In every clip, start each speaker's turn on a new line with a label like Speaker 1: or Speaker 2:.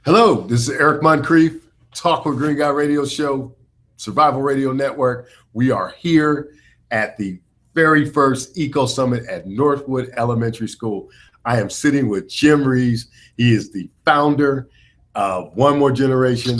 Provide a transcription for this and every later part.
Speaker 1: Hello, this is Eric Moncrief, Talk with Green Guy Radio Show, Survival Radio Network. We are here at the very first Eco Summit at Northwood Elementary School. I am sitting with Jim Reeves. He is the founder of One More Generation,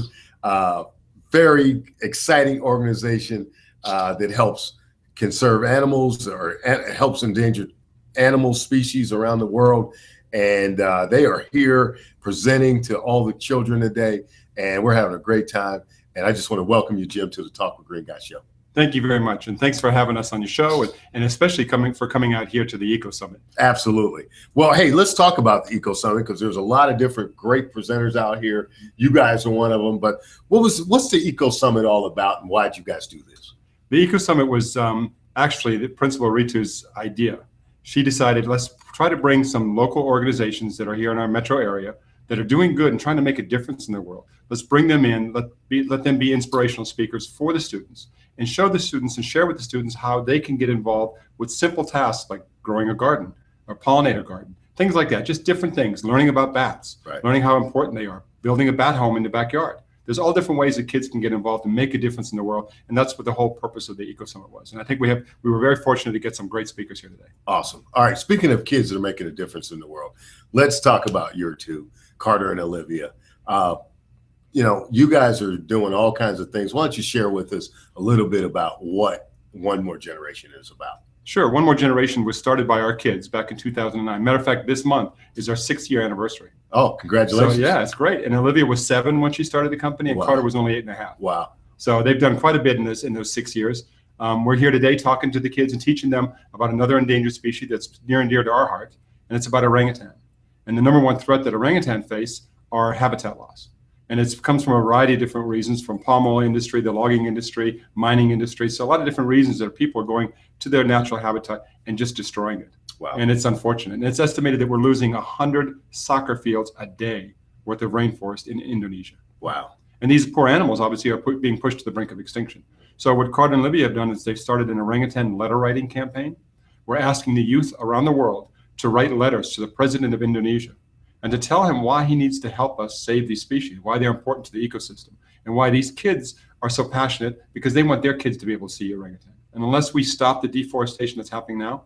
Speaker 1: very exciting organization that helps conserve animals or helps endangered animal species around the world. And they are here presenting to all the children today, and we're having a great time. And I just want to welcome you, Jim, to the Talk with Green Guy show.
Speaker 2: Thank you very much, and thanks for having us on your show, and especially coming out here to the Eco Summit.
Speaker 1: Absolutely. Well, hey, let's talk about the Eco Summit because there's a lot of different great presenters out here. You guys are one of them. But what's the Eco Summit all about, and why did you guys do this?
Speaker 2: The Eco Summit was actually the Principal Ritu's idea. She decided, let's try to bring some local organizations that are here in our metro area that are doing good and trying to make a difference in the world. Let's bring them in, let them be inspirational speakers for the students, and show the students and share with the students how they can get involved with simple tasks like growing a garden or pollinator garden, things like that, just different things, learning about bats, learning how important they are, building a bat home in the backyard. There's all different ways that kids can get involved and make a difference in the world, and that's what the whole purpose of the Eco Summit was. And I think we were very fortunate to get some great speakers here today.
Speaker 1: Awesome. All right, speaking of kids that are making a difference in the world, let's talk about your two, Carter and Olivia. You guys are doing all kinds of things. Why don't you share with us a little bit about what One More Generation is about?
Speaker 2: Sure. One More Generation was started by our kids back in 2009. Matter of fact, this month is our 6th-year anniversary.
Speaker 1: Oh, congratulations.
Speaker 2: So, yeah, it's great. And Olivia was 7 when she started the company, and Carter was only 8.5.
Speaker 1: Wow.
Speaker 2: So they've done quite a bit in those 6 years. We're here today talking to the kids and teaching them about another endangered species that's near and dear to our heart, and it's about orangutan. And the number one threat that orangutan face are habitat loss. And it comes from a variety of different reasons, from palm oil industry, the logging industry, mining industry. So a lot of different reasons that people are going to their natural habitat and just destroying it.
Speaker 1: Wow.
Speaker 2: And it's unfortunate. And it's estimated that we're losing 100 soccer fields a day worth of rainforest in Indonesia.
Speaker 1: Wow.
Speaker 2: And these poor animals obviously are being pushed to the brink of extinction. So what Carter and Olivia have done is they've started an orangutan letter writing campaign. We're asking the youth around the world to write letters to the president of Indonesia and to tell him why he needs to help us save these species, why they're important to the ecosystem, and why these kids are so passionate because they want their kids to be able to see orangutan. And unless we stop the deforestation that's happening now,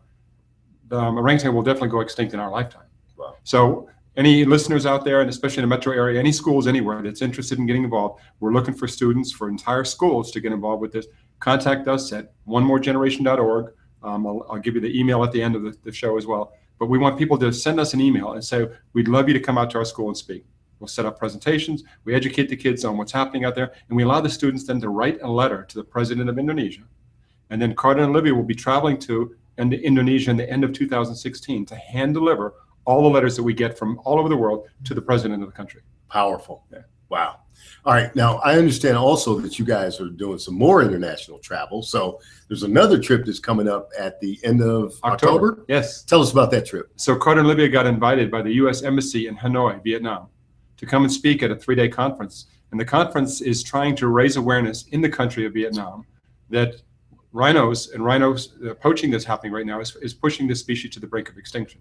Speaker 2: the orangutan will definitely go extinct in our lifetime.
Speaker 1: Wow.
Speaker 2: So any listeners out there, and especially in the metro area, any schools anywhere that's interested in getting involved, we're looking for students for entire schools to get involved with this. Contact us at onemoregeneration.org. I'll give you the email at the end of the show as well. But we want people to send us an email and say, we'd love you to come out to our school and speak. We'll set up presentations, we educate the kids on what's happening out there, and we allow the students then to write a letter to the president of Indonesia. And then Carter and Olivia will be traveling to Indonesia in the end of 2016 to hand deliver all the letters that we get from all over the world to the president of the country.
Speaker 1: Powerful. Yeah. Wow. All right. Now, I understand also that you guys are doing some more international travel. So there's another trip that's coming up at the end of October.
Speaker 2: Yes.
Speaker 1: Tell us about that trip.
Speaker 2: So Carter and Olivia got invited by the U.S. Embassy in Hanoi, Vietnam, to come and speak at a 3-day conference. And the conference is trying to raise awareness in the country of Vietnam that rhinos poaching that's happening right now is pushing this species to the brink of extinction.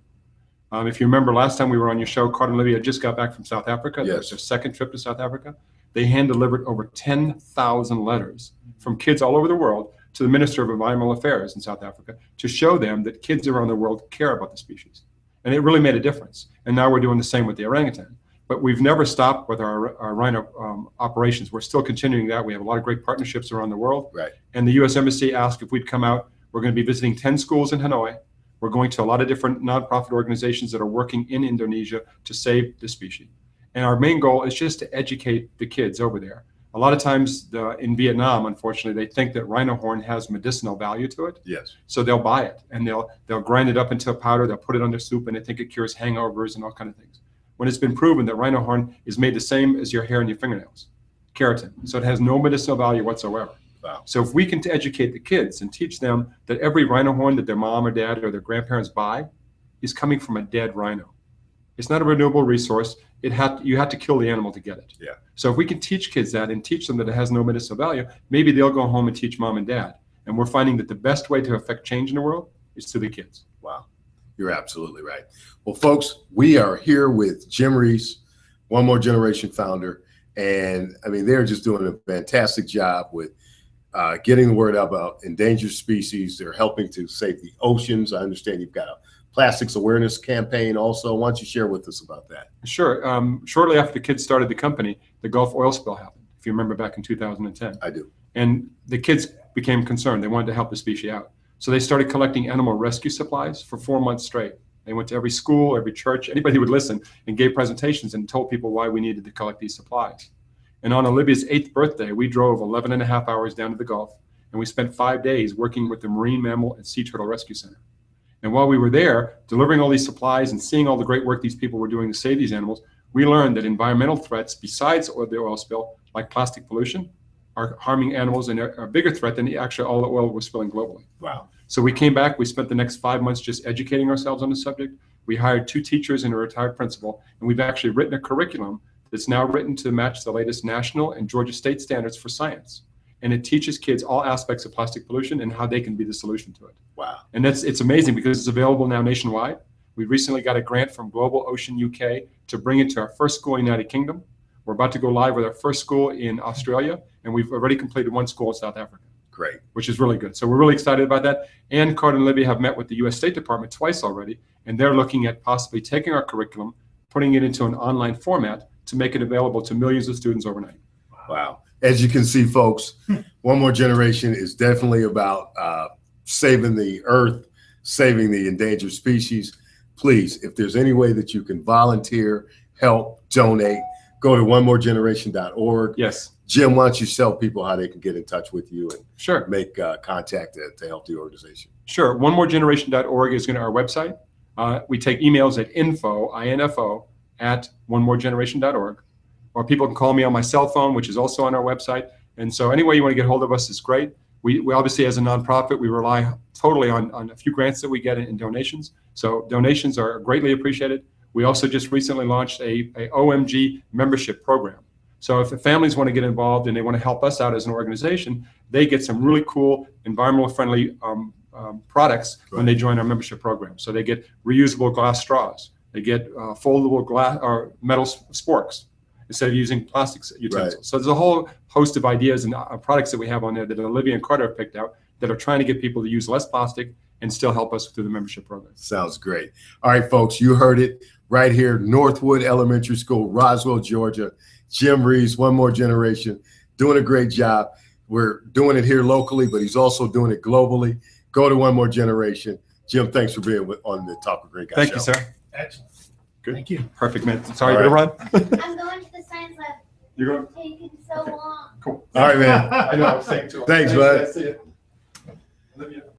Speaker 2: If you remember last time we were on your show, Carter and Olivia just got back from South Africa.
Speaker 1: Yes.
Speaker 2: That was their second trip to South Africa. They hand-delivered over 10,000 letters from kids all over the world to the Minister of Environmental Affairs in South Africa to show them that kids around the world care about the species. And it really made a difference. And now we're doing the same with the orangutan. But we've never stopped with our rhino operations. We're still continuing that. We have a lot of great partnerships around the world.
Speaker 1: Right.
Speaker 2: And the U.S. Embassy asked if we'd come out. We're going to be visiting 10 schools in Hanoi. We're going to a lot of different nonprofit organizations that are working in Indonesia to save the species. And our main goal is just to educate the kids over there. A lot of times in Vietnam, unfortunately, they think that rhino horn has medicinal value to it.
Speaker 1: Yes.
Speaker 2: So they'll buy it and they'll grind it up into a powder. They'll put it on their soup and they think it cures hangovers and all kinds of things. When it's been proven that rhino horn is made the same as your hair and your fingernails, keratin. So it has no medicinal value whatsoever.
Speaker 1: Wow.
Speaker 2: So if we can educate the kids and teach them that every rhino horn that their mom or dad or their grandparents buy is coming from a dead rhino. It's not a renewable resource. You have to kill the animal to get it.
Speaker 1: Yeah.
Speaker 2: So if we can teach kids that and teach them that it has no medicinal value, maybe they'll go home and teach mom and dad. And we're finding that the best way to affect change in the world is through the kids.
Speaker 1: Wow. You're absolutely right. Well, folks, we are here with Jim Reeves, One More Generation founder. And I mean, they're just doing a fantastic job with getting the word out about endangered species. They're helping to save the oceans. I understand you've got a plastics awareness campaign also. Why don't you share with us about that?
Speaker 2: Sure. Shortly after the kids started the company, the Gulf oil spill happened, if you remember back in 2010.
Speaker 1: I do.
Speaker 2: And the kids became concerned. They wanted to help the species out. So they started collecting animal rescue supplies for 4 months straight. They went to every school, every church, anybody who would listen, and gave presentations and told people why we needed to collect these supplies. And on Olivia's 8th birthday, we drove 11 and a half hours down to the Gulf, and we spent 5 days working with the Marine Mammal and Sea Turtle Rescue Center. And while we were there, delivering all these supplies and seeing all the great work these people were doing to save these animals, we learned that environmental threats besides the oil spill, like plastic pollution, are harming animals and are a bigger threat than actually all the oil we're spilling globally.
Speaker 1: Wow.
Speaker 2: So we came back, we spent the next 5 months just educating ourselves on the subject. We hired 2 teachers and a retired principal, and we've actually written a curriculum that's now written to match the latest national and Georgia state standards for science. And it teaches kids all aspects of plastic pollution and how they can be the solution to it.
Speaker 1: Wow.
Speaker 2: And it's amazing because it's available now nationwide. We recently got a grant from Global Ocean UK to bring it to our first school in the United Kingdom. We're about to go live with our first school in Australia, and we've already completed 1 school in South Africa.
Speaker 1: Great.
Speaker 2: Which is really good. So we're really excited about that. And Carter and Libya have met with the U.S. State Department twice already, and they're looking at possibly taking our curriculum, putting it into an online format to make it available to millions of students overnight.
Speaker 1: Wow. As you can see, folks, One More Generation is definitely about saving the earth, saving the endangered species. Please, if there's any way that you can volunteer, help, donate, go to onemoregeneration.org.
Speaker 2: Yes.
Speaker 1: Jim, why don't you tell people how they can get in touch with you and
Speaker 2: Sure.
Speaker 1: make contact to help the organization?
Speaker 2: Sure. Onemoregeneration.org is going to our website. We take emails at info at onemoregeneration.org, or people can call me on my cell phone, which is also on our website. And so any way you want to get hold of us is great. We obviously, as a nonprofit, we rely totally on a few grants that we get in donations. So donations are greatly appreciated. We also just recently launched a OMG membership program. So if the families want to get involved and they want to help us out as an organization, they get some really cool environmental friendly products when they join our membership program. So they get reusable glass straws. They get foldable glass or metal sporks instead of using plastic utensils.
Speaker 1: Right.
Speaker 2: So there's a whole host of ideas and products that we have on there that Olivia and Carter have picked out that are trying to get people to use less plastic and still help us through the membership program.
Speaker 1: Sounds great. All right, folks, you heard it right here, Northwood Elementary School, Roswell, Georgia. Jim Reeves, One More Generation, doing a great job. We're doing it here locally, but he's also doing it globally. Go to One More Generation. Jim, thanks for being on the Talk with Green Guy
Speaker 2: Thank
Speaker 1: show.
Speaker 2: you, sir.
Speaker 3: Excellent.
Speaker 2: Good.
Speaker 3: Thank you.
Speaker 2: Perfect, man. Sorry
Speaker 1: All
Speaker 2: to
Speaker 1: right.
Speaker 2: run.
Speaker 4: I'm going to the science lab.
Speaker 2: You're going?
Speaker 4: It's taking so long.
Speaker 2: Cool.
Speaker 1: All right, man.
Speaker 2: I know. I was saying too.
Speaker 1: Thanks, bud.
Speaker 2: I see it. Olivia.